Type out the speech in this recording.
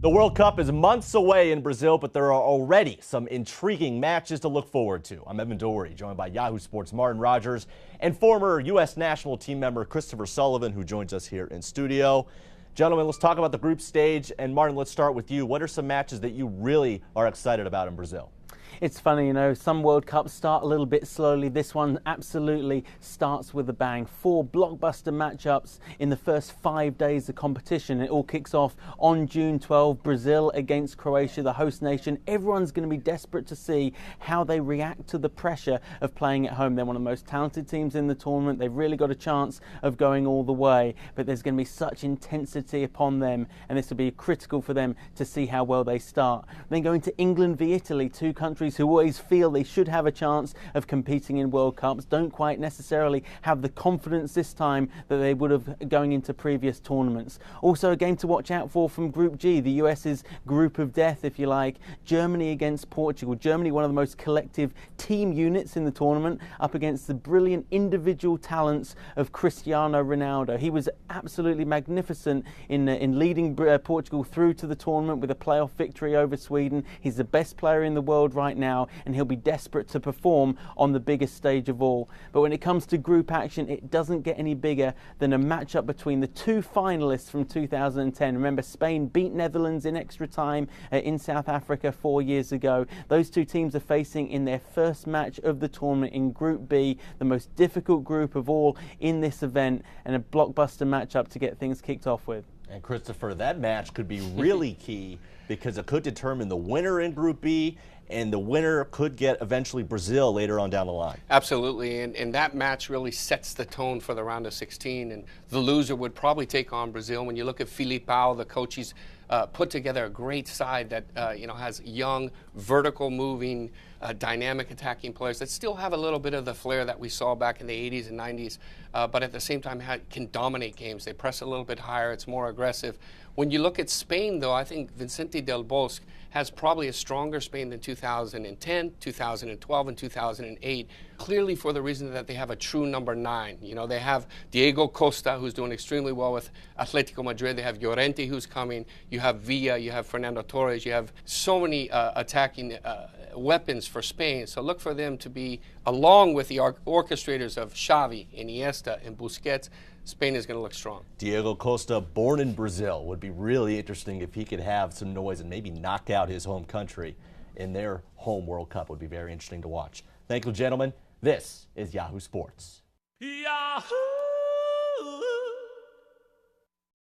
The World Cup is months away in Brazil, but there are already some intriguing matches to look forward to. I'm Evan Dory, joined by Yahoo Sports' Martin Rogers and former U.S. national team member Christopher Sullivan, who joins us here in studio. Gentlemen, let's talk about the group stage. And Martin, let's start with you. What are some matches that you really are excited about in Brazil? It's funny, some World Cups start a little bit slowly. This one absolutely starts with a bang. 4 blockbuster matchups in the first 5 days of competition. It all kicks off on June 12, Brazil against Croatia, the host nation. Everyone's going to be desperate to see how they react to the pressure of playing at home. They're one of the most talented teams in the tournament. They've really got a chance of going all the way, but there's going to be such intensity upon them, and this will be critical for them to see how well they start. Then going to England v Italy, 2 countries who always feel they should have a chance of competing in World Cups, don't quite necessarily have the confidence this time that they would have going into previous tournaments. Also a game to watch out for from Group G, the US's group of death, if you like. Germany against Portugal. Germany, one of the most collective team units in the tournament, up against the brilliant individual talents of Cristiano Ronaldo. He was absolutely magnificent in leading Portugal through to the tournament with a playoff victory over Sweden. He's the best player in the world right now, and he'll be desperate to perform on the biggest stage of all. But when it comes to group action, it doesn't get any bigger than a matchup between the 2 finalists from 2010. Remember, Spain beat Netherlands in extra time in South Africa 4 years ago. Those 2 teams are facing in their first match of the tournament in Group B, the most difficult group of all in this event, and a blockbuster matchup to get things kicked off with. And Christopher, that match could be really key because it could determine the winner in Group B, and the winner could get eventually Brazil later on down the line. Absolutely, and that match really sets the tone for the round of 16, and the loser would probably take on Brazil. When you look at Filipao, the coach, he's put together a great side that has young, vertical moving, dynamic attacking players that still have a little bit of the flair that we saw back in the 80s and 90s, but at the same time can dominate games. They press a little bit higher, it's more aggressive. When you look at Spain, though, I think Vicente del Bosque has probably a stronger Spain than 2010, 2012, and 2008, clearly for the reason that they have a true number 9. They have Diego Costa, who's doing extremely well with Atletico Madrid. They have Llorente, who's coming. You have Villa, you have Fernando Torres. You have so many attacking weapons for Spain. So look for them to be, along with the orchestrators of Xavi, Iniesta, and Busquets. Spain is going to look strong. Diego Costa, born in Brazil, would be really interesting if he could have some noise and maybe knock out his home country in their home World Cup. Would be very interesting to watch. Thank you, gentlemen. This is Yahoo Sports. Yahoo!